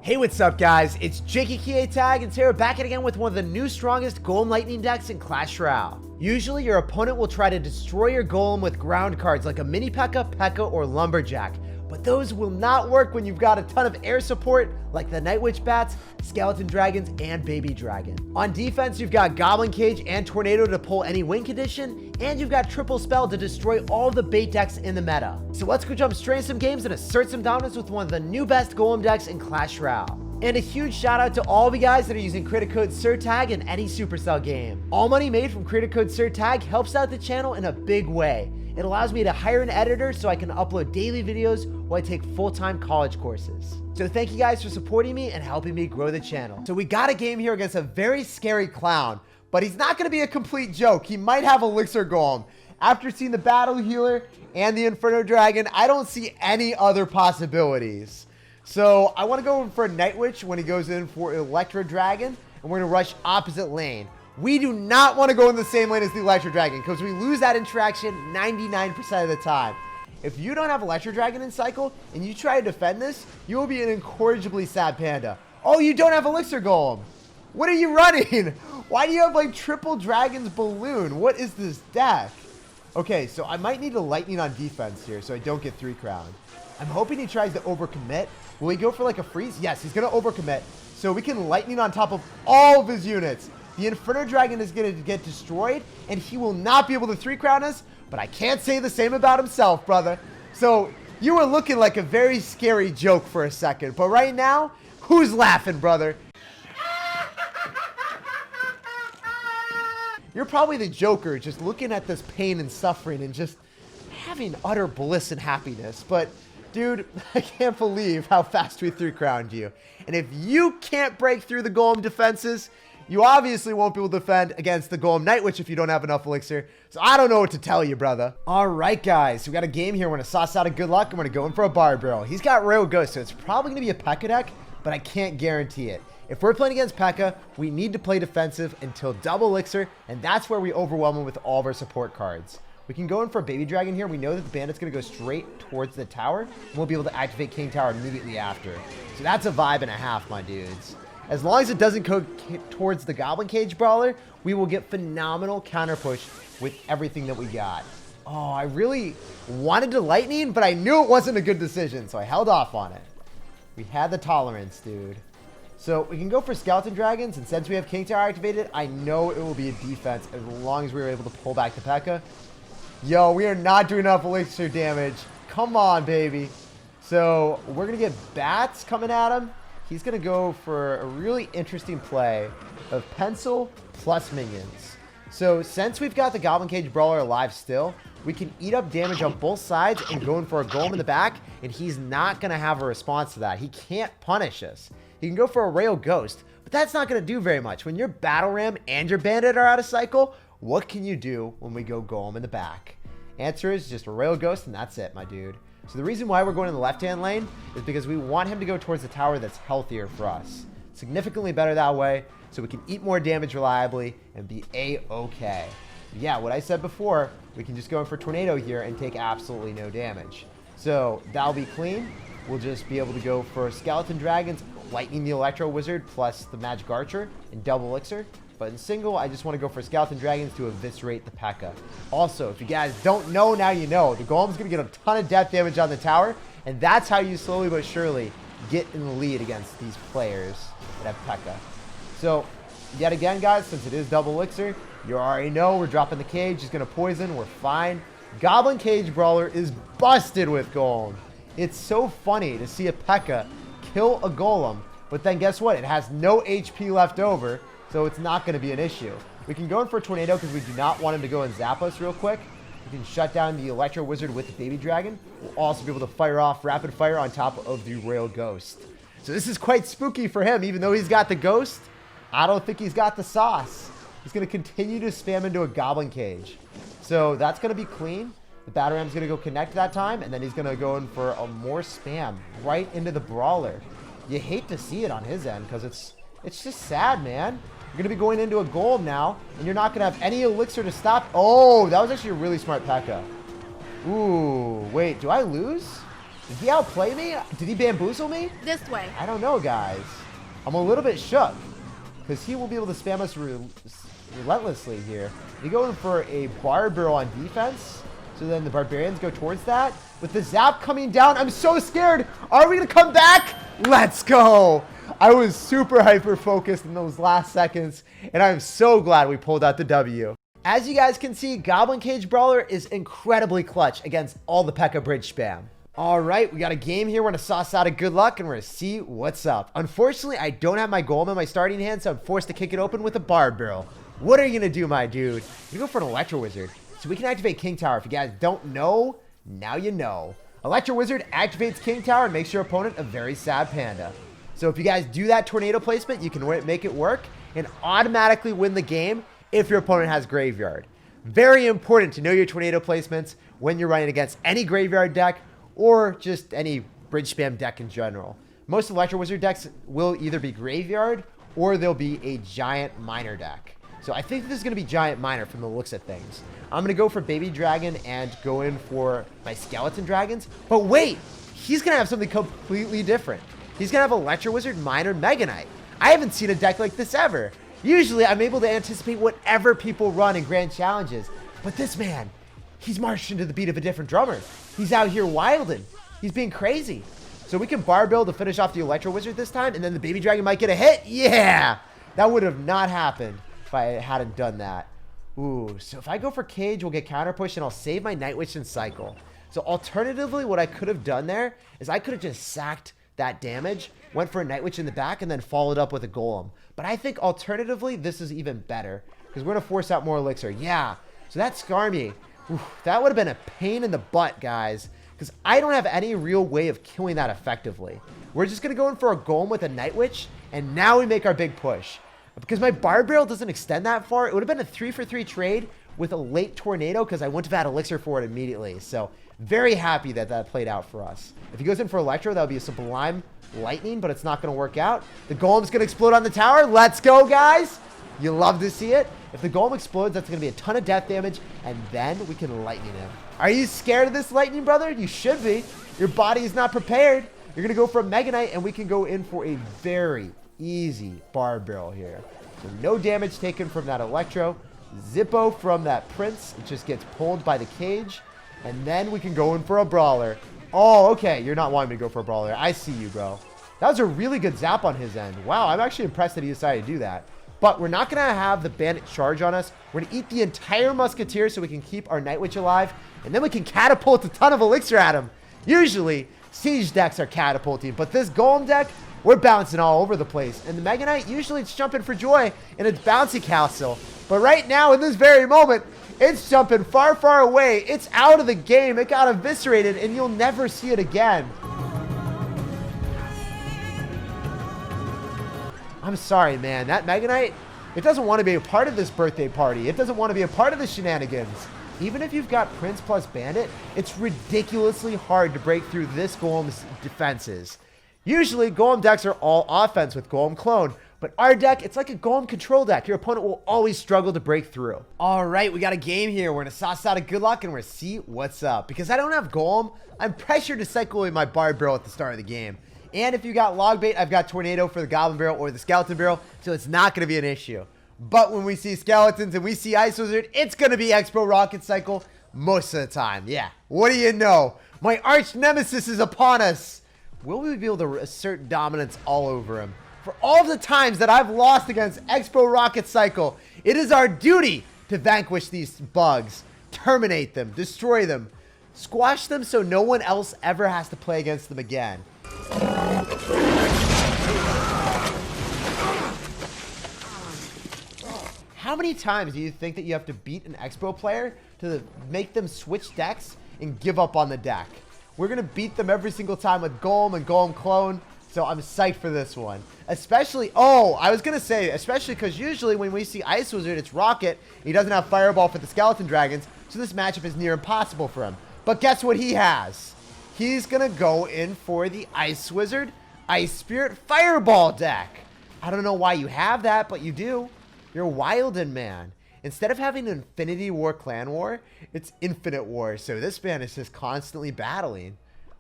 Hey, what's up guys? It's SirTagCR and today we're back again with one of the new strongest Golem Lightning decks in Clash Royale. Usually your opponent will try to destroy your Golem with ground cards like a mini Pekka, or Lumberjack, but those will not work when you've got a ton of air support like the Night Witch Bats, Skeleton Dragons, and Baby Dragon. On defense, you've got Goblin Cage and Tornado to pull any win condition, and you've got Triple Spell to destroy all the bait decks in the meta. So let's go jump straight into some games and assert some dominance with one of the new best Golem decks in Clash Royale. And a huge shout out to all of you guys that are using creator code SirTag in any Supercell game. All money made from creator code SirTag helps out the channel in a big way. It allows me to hire an editor so I can upload daily videos while I take full-time college courses. So thank you guys for supporting me and helping me grow the channel. So we got a game here against a very scary clown, but he's not gonna be a complete joke. He might have Elixir Golem. After seeing the Battle Healer and the Inferno Dragon, I don't see any other possibilities. So I want to go in for a Night Witch when he goes in for Electro Dragon, and we're going to rush opposite lane. We do not want to go in the same lane as the Electro Dragon because we lose that interaction 99% of the time. If you don't have Electro Dragon in cycle and you try to defend this, you will be an incorrigibly sad panda. Oh, you don't have Elixir Golem. What are you running? Why do you have like triple Dragon's Balloon? What is this deck? Okay, so I might need a Lightning on defense here so I don't get 3 crowned. I'm hoping he tries to overcommit. Will he go for like a freeze? Yes, he's going to overcommit. So we can Lightning on top of all of his units. The Inferno Dragon is going to get destroyed, and he will not be able to 3 crown us, but I can't say the same about himself, brother. So you were looking like a very scary joke for a second, but right now, who's laughing, brother? You're probably the Joker just looking at this pain and suffering and just having utter bliss and happiness, but dude, I can't believe how fast we 3 crowned you. And if you can't break through the Golem defenses, you obviously won't be able to defend against the Golem Night Witch if you don't have enough Elixir. So I don't know what to tell you, brother. All right, guys. We got a game here. We're going to sauce out a good luck. I'm going to go in for a Bar Barrel. He's got Royal Ghost, so it's probably going to be a Pekka deck, but I can't guarantee it. If we're playing against Pekka, we need to play defensive until double Elixir, and that's where we overwhelm him with all of our support cards. We can go in for a Baby Dragon here. We know that the Bandit's going to go straight towards the tower, and we'll be able to activate King Tower immediately after. So that's a vibe and a half, my dudes. As long as it doesn't go towards the Goblin Cage Brawler, we will get phenomenal counter push with everything that we got. Oh, I really wanted to Lightning, but I knew it wasn't a good decision, so I held off on it. We had the tolerance, dude. So we can go for Skeleton Dragons, and since we have King Tower activated, I know it will be a defense as long as we were able to pull back the Pekka. Yo, we are not doing enough Elixir damage. Come on, baby. So we're going to get Bats coming at him. He's going to go for a really interesting play of Pencil plus Minions. So since we've got the Goblin Cage Brawler alive still, we can eat up damage on both sides and go in for a Golem in the back, and he's not going to have a response to that. He can't punish us. He can go for a Royal Ghost, but that's not going to do very much. When your Battle Ram and your Bandit are out of cycle, what can you do when we go Golem in the back? Answer is just a Royal Ghost, and that's it, my dude. So the reason why we're going in the left-hand lane is because we want him to go towards the tower that's healthier for us. Significantly better that way, so we can eat more damage reliably and be A-okay. Yeah, what I said before, we can just go in for Tornado here and take absolutely no damage. So that'll be clean. We'll just be able to go for Skeleton Dragons, Lightning the Electro Wizard plus the Magic Archer, and double Elixir. But in single, I just want to go for Skeleton Dragons to eviscerate the Pekka. Also, if you guys don't know, now you know. The Golem's going to get a ton of death damage on the tower, and that's how you slowly but surely get in the lead against these players that have Pekka. So, yet again, guys, since it is double Elixir, you already know we're dropping the cage. He's going to poison. We're fine. Goblin Cage Brawler is busted with Golem. It's so funny to see a Pekka kill a Golem, but then guess what? It has no HP left over, so it's not going to be an issue. We can go in for a Tornado because we do not want him to go and zap us real quick. We can shut down the Electro Wizard with the Baby Dragon. We'll also be able to fire off Rapid Fire on top of the Royal Ghost. So this is quite spooky for him. Even though he's got the Ghost, I don't think he's got the sauce. He's going to continue to spam into a Goblin Cage. So that's going to be clean. The Battle Ram's going to go connect that time, and then he's going to go in for a more spam right into the Brawler. You hate to see it on his end because it's just sad, man. You're going to be going into a Golem now, and you're not going to have any Elixir to stop. Oh, that was actually a really smart Pekka. Ooh, wait, do I lose? Did he outplay me? Did he bamboozle me? This way. I don't know, guys. I'm a little bit shook because he will be able to spam us relentlessly here. You go in for a bar barrel on defense, so then the barbarians go towards that. With the zap coming down, I'm so scared. Are we gonna come back? Let's go. I was super hyper focused in those last seconds, and I'm so glad we pulled out the W. As you guys can see, Goblin Cage Brawler is incredibly clutch against all the Pekka bridge spam. All right, we got a game here. We're gonna sauce out a good luck, and we're gonna see what's up. Unfortunately, I don't have my Golem in my starting hand, so I'm forced to kick it open with a bar barrel. What are you gonna do, my dude? You go for an Electro Wizard, so we can activate King Tower. If you guys don't know, now you know. Electro Wizard activates King Tower and makes your opponent a very sad panda. So if you guys do that tornado placement, you can make it work and automatically win the game if your opponent has Graveyard. Very important to know your tornado placements when you're running against any Graveyard deck or just any bridge spam deck in general. Most Electro Wizard decks will either be Graveyard or they'll be a Giant Miner deck. So I think this is going to be Giant Miner from the looks of things. I'm going to go for Baby Dragon and go in for my Skeleton Dragons. But wait, he's going to have something completely different. He's going to have Electro Wizard, Miner, Mega Knight. I haven't seen a deck like this ever. Usually, I'm able to anticipate whatever people run in grand challenges. But this man, he's marching to the beat of a different drummer. He's out here wilding. He's being crazy. So we can bar build to finish off the Electro Wizard this time, and then the Baby Dragon might get a hit. Yeah! That would have not happened if I hadn't done that. Ooh, so if I go for Cage, we'll get counter push, and I'll save my Night Witch and cycle. So alternatively, what I could have done there is I could have just sacked that damage, went for a Night Witch in the back, and then followed up with a Golem. But I think alternatively, this is even better because we're going to force out more Elixir. Yeah, so that Skarmy, that would have been a pain in the butt, guys, because I don't have any real way of killing that effectively. We're just going to go in for a Golem with a Night Witch, and now we make our big push. Because my bar barrel doesn't extend that far, it would have been a 3-for-3 trade with a late tornado because I wouldn't have had Elixir for it immediately. So very happy that that played out for us. If he goes in for Electro, that would be a Sublime Lightning, but it's not going to work out. The Golem's going to explode on the tower. Let's go, guys. You love to see it. If the Golem explodes, that's going to be a ton of death damage, and then we can Lightning him. Are you scared of this Lightning, brother? You should be. Your body is not prepared. You're going to go for a Mega Knight, and we can go in for a very easy bar barrel here. So no damage taken from that Electro. Zippo from that Prince. It just gets pulled by the Cage. And then we can go in for a Brawler. Oh, okay. You're not wanting me to go for a Brawler. I see you, bro. That was a really good zap on his end. Wow, I'm actually impressed that he decided to do that. But we're not going to have the Bandit charge on us. We're going to eat the entire Musketeer so we can keep our Night Witch alive. And then we can catapult a ton of Elixir at him. Usually, Siege decks are catapulting. But this Golem deck, we're bouncing all over the place. And the Mega Knight, usually it's jumping for joy in its bouncy castle. But right now, in this very moment, it's jumping far, far away. It's out of the game. It got eviscerated, and you'll never see it again. I'm sorry, man. That Mega Knight, it doesn't want to be a part of this birthday party. It doesn't want to be a part of the shenanigans. Even if you've got Prince plus Bandit, it's ridiculously hard to break through this Golem's defenses. Usually, Golem decks are all offense with Golem Clone. But our deck, it's like a Golem control deck. Your opponent will always struggle to break through. All right, we got a game here. We're going to sauce out a good luck, and we're going to see what's up. Because I don't have Golem, I'm pressured to cycle in my Bar Barrel at the start of the game. And if you got Log Bait, I've got Tornado for the Goblin Barrel or the Skeleton Barrel, so it's not going to be an issue. But when we see Skeletons and we see Ice Wizard, it's going to be Expo Rocket Cycle most of the time. Yeah, what do you know? My arch nemesis is upon us. Will we be able to assert dominance all over him? For all the times that I've lost against Expo Rocket Cycle, it is our duty to vanquish these bugs, terminate them, destroy them, squash them so no one else ever has to play against them again. How many times do you think that you have to beat an Expo player to make them switch decks and give up on the deck? We're going to beat them every single time with Golem and Golem Clone. So I'm psyched for this one. Especially, I was going to say, especially because usually when we see Ice Wizard, it's Rocket. He doesn't have Fireball for the Skeleton Dragons. So this matchup is near impossible for him. But guess what he has? He's going to go in for the Ice Wizard, Ice Spirit, Fireball deck. I don't know why you have that, but you do. You're Wildin' Man. Instead of having Infinity War Clan War, it's Infinite War. So this man is just constantly battling.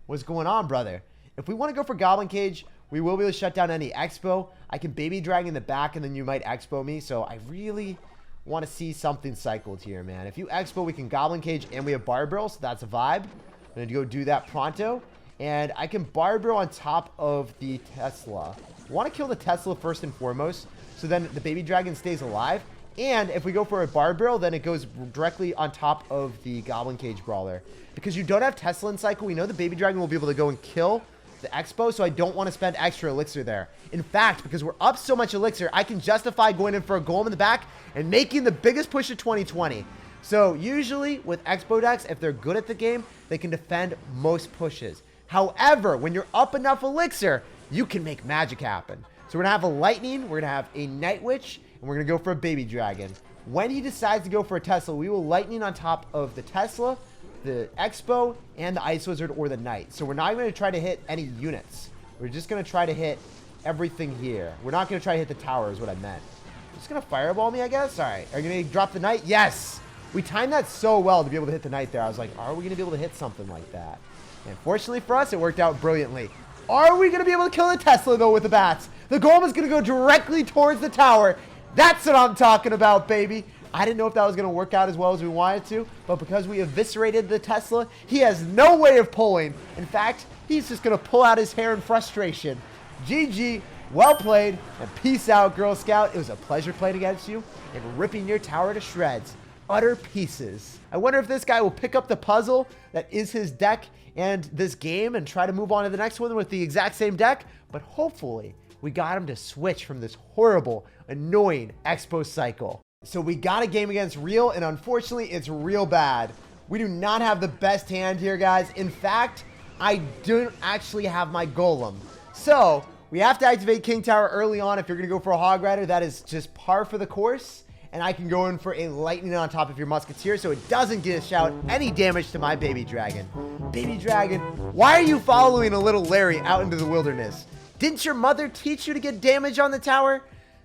What's going on, brother? If we want to go for Goblin Cage, we will be able to shut down any Expo. I can Baby Dragon in the back, and then you might Expo me. So I really want to see something cycled here, man. If you Expo, we can Goblin Cage, and we have Bar Barrel, so that's a vibe. I'm going to go do that pronto. And I can Bar Barrel on top of the Tesla. I want to kill the Tesla first and foremost, so then the Baby Dragon stays alive. And if we go for a Bar Barrel, then it goes directly on top of the Goblin Cage Brawler. Because you don't have Tesla in cycle, we know the Baby Dragon will be able to go and kill the Expo, so I don't want to spend extra elixir there. In fact, because we're up so much elixir, I can justify going in for a Golem in the back and making the biggest push of 2020. So usually with Expo decks, if they're good at the game, they can defend most pushes. However, when you're up enough elixir, you can make magic happen. So we're going to have a Lightning, we're going to have a Night Witch, and we're going to go for a Baby Dragon. When he decides to go for a Tesla, we will Lightning on top of the Tesla, the Expo, and the Ice Wizard or the Knight. So we're not going to try to hit any units. We're just going to try to hit everything here. We're not going to try to hit the tower is what I meant. Just going to Fireball me, I guess? All right. Are you going to drop the Knight? Yes! We timed that so well to be able to hit the Knight there. I was like, are we going to be able to hit something like that? And fortunately for us, it worked out brilliantly. Are we going to be able to kill the Tesla, though, with the bats? The Golem is going to go directly towards the tower. That's what I'm talking about, baby. I didn't know if that was going to work out as well as we wanted to, but because we eviscerated the Tesla, he has no way of pulling. In fact, he's just going to pull out his hair in frustration. GG, well played, and peace out, Girl Scout. It was a pleasure playing against you and ripping your tower to shreds. Utter pieces. I wonder if this guy will pick up the puzzle that is his deck and this game and try to move on to the next one with the exact same deck, but hopefully we got him to switch from this horrible, annoying Expo cycle. So we got a game against Real, and unfortunately, it's real bad. We do not have the best hand here, guys. In fact, I don't actually have my Golem. So we have to activate King Tower early on if you're going to go for a Hog Rider. That is just par for the course. And I can go in for a Lightning on top of your Musketeer, so it doesn't dish out any damage to my Baby Dragon. Baby Dragon, why are you following a little Larry out into the wilderness? Didn't your mother teach you to get damage on the tower?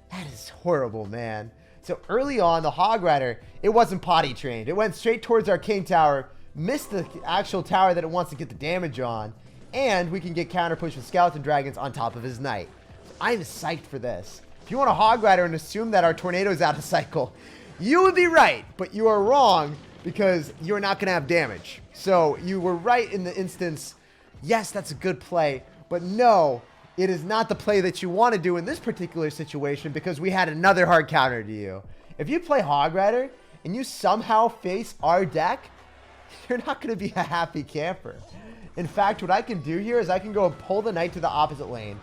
That is horrible, man. So early on, the Hog Rider, it wasn't potty trained. It went straight towards our King Tower, missed the actual tower that it wants to get the damage on, and we can get counter push with Skeleton Dragons on top of his Knight. So I'm psyched for this. If you want a Hog Rider and assume that our Tornado's out of cycle, you would be right, but you are wrong because you're not going to have damage. So you were right in the instance, yes, that's a good play, but no, it is not the play that you want to do in this particular situation because we had another hard counter to you. If you play Hog Rider and you somehow face our deck, you're not going to be a happy camper. In fact, what I can do here is I can go and pull the Knight to the opposite lane,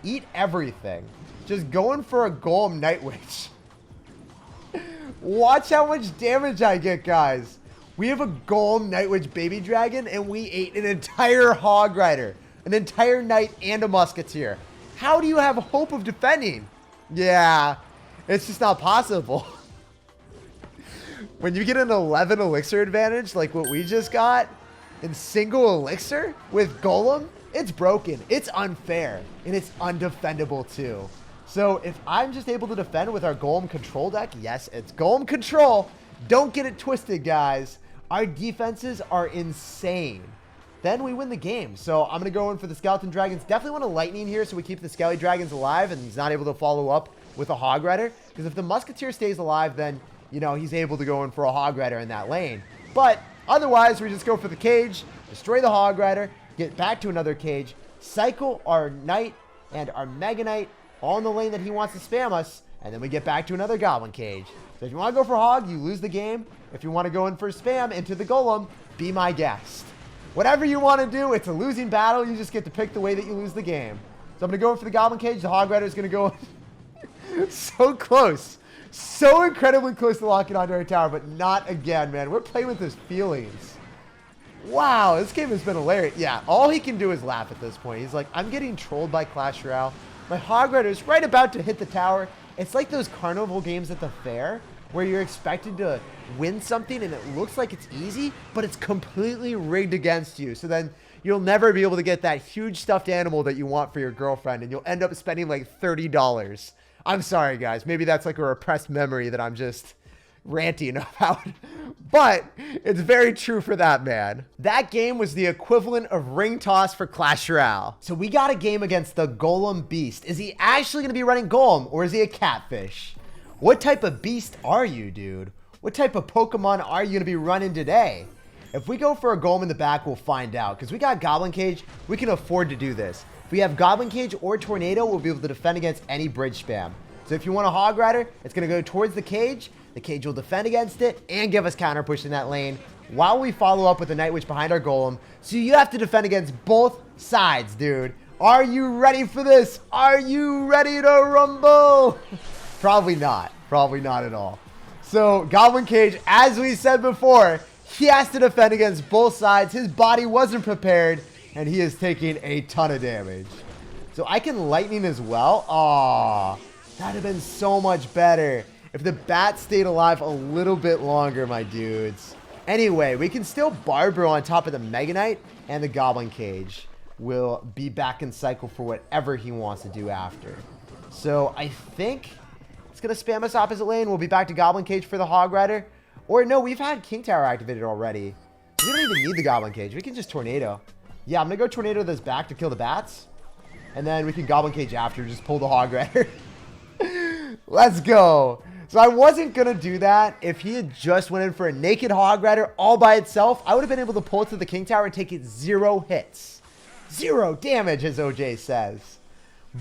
eat everything, just going for a Golem Night Witch. Watch how much damage I get, guys. We have a Golem Night Witch Baby Dragon and we ate an entire Hog Rider. An entire Knight and a Musketeer. How do you have hope of defending? Yeah, it's just not possible. When you get an 11 elixir advantage like what we just got in single elixir with Golem, it's broken. It's unfair. And it's undefendable too. So if I'm just able to defend with our Golem control deck, yes, it's Golem control. Don't get it twisted, guys. Our defenses are insane. Then we win the game. So I'm going to go in for the Skeleton Dragons. Definitely want a Lightning here so we keep the Skelly Dragons alive and he's not able to follow up with a Hog Rider. Because if the Musketeer stays alive, then, you know, he's able to go in for a Hog Rider in that lane. But otherwise, we just go for the cage, destroy the Hog Rider, get back to another cage, cycle our Knight and our Mega Knight all in the lane that he wants to spam us, and then we get back to another Goblin cage. So if you want to go for Hog, you lose the game. If you want to go in for spam into the Golem, be my guest. Whatever you want to do, it's a losing battle. You just get to pick the way that you lose the game. So I'm going to go in for the Goblin cage. The Hog Rider is going to go so close. So incredibly close to locking onto our tower, but not again, man. We're playing with his feelings. Wow, this game has been hilarious. Yeah, all he can do is laugh at this point. He's like, I'm getting trolled by Clash Royale. My Hog Rider is right about to hit the tower. It's like those carnival games at the fair where you're expected to win something and it looks like it's easy, but it's completely rigged against you. So then you'll never be able to get that huge stuffed animal that you want for your girlfriend and you'll end up spending like $30. I'm sorry, guys. Maybe that's like a repressed memory that I'm just ranting about. But it's very true for that man. That game was the equivalent of ring toss for Clash Royale. So we got a game against the Golem Beast. Is he actually going to be running Golem, or is he a catfish? What type of beast are you, dude? What type of Pokemon are you going to be running today? If we go for a Golem in the back, we'll find out. Because we got Goblin Cage, we can afford to do this. If we have Goblin Cage or Tornado, we'll be able to defend against any bridge spam. So if you want a Hog Rider, it's going to go towards the cage. The cage will defend against it and give us counter push in that lane while we follow up with the Night Witch behind our Golem. So you have to defend against both sides, dude. Are you ready for this? Are you ready to rumble? Probably not. Probably not at all. So Goblin Cage, as we said before, he has to defend against both sides. His body wasn't prepared, and he is taking a ton of damage. So I can Lightning as well. Aww. That'd have been so much better if the bat stayed alive a little bit longer, my dudes. Anyway, we can still Barbaro on top of the Mega Knight, and the Goblin Cage will be back in cycle for whatever he wants to do after. So I think it's going to spam us opposite lane. We'll be back to Goblin Cage for the Hog Rider. Or no, we've had King Tower activated already. We don't even need the Goblin Cage. We can just Tornado. Yeah, I'm going to go Tornado this back to kill the bats. And then we can Goblin Cage after, just pull the Hog Rider. Let's go. So I wasn't going to do that. If he had just went in for a naked Hog Rider all by itself, I would have been able to pull it to the King Tower and take it 0 hits. 0 damage, as OJ says.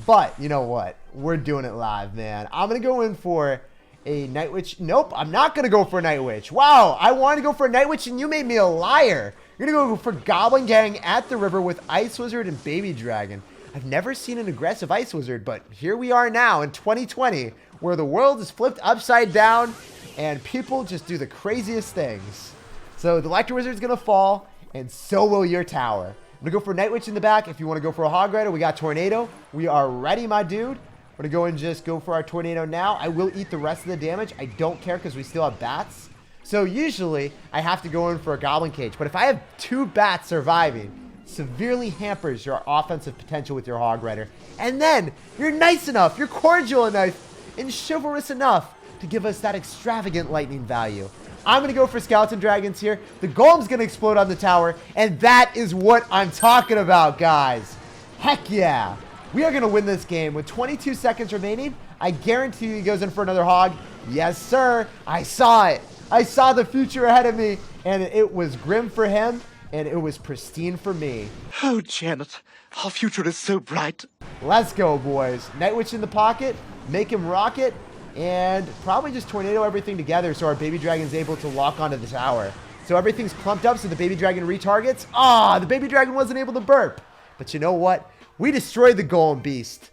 But you know what? We're doing it live, man. I'm going to go in for a Night Witch. Nope, I'm not going to go for a Night Witch. Wow, I wanted to go for a Night Witch and you made me a liar. You're going to go for Goblin Gang at the river with Ice Wizard and Baby Dragon. I've never seen an aggressive Ice Wizard, but here we are now in 2020, where the world is flipped upside down and people just do the craziest things. So the Electro Wizard's going to fall, and so will your tower. I'm going to go for Night Witch in the back. If you want to go for a Hog Rider, we got Tornado. We are ready, my dude. We're going to go and just go for our Tornado now. I will eat the rest of the damage. I don't care because we still have bats. So usually I have to go in for a Goblin Cage. But if I have 2 bats surviving, severely hampers your offensive potential with your Hog Rider. And then you're nice enough, you're cordial enough, and chivalrous enough to give us that extravagant lightning value. I'm going to go for Skeleton Dragons here. The Golem's going to explode on the tower, and that is what I'm talking about, guys. Heck yeah. We are going to win this game with 22 seconds remaining. I guarantee you he goes in for another Hog. Yes, sir. I saw it. I saw the future ahead of me, and it was grim for him. And it was pristine for me. Oh, Janet, our future is so bright. Let's go, boys. Night Witch in the pocket, make him rocket, and probably just Tornado everything together so our Baby Dragon's able to lock onto the tower. So everything's clumped up so the Baby Dragon retargets. Ah, the Baby Dragon wasn't able to burp. But you know what? We destroyed the Golem Beast.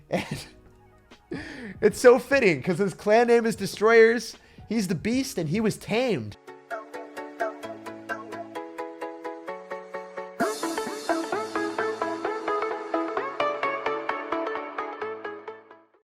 And it's so fitting because his clan name is Destroyers. He's the Beast and he was tamed.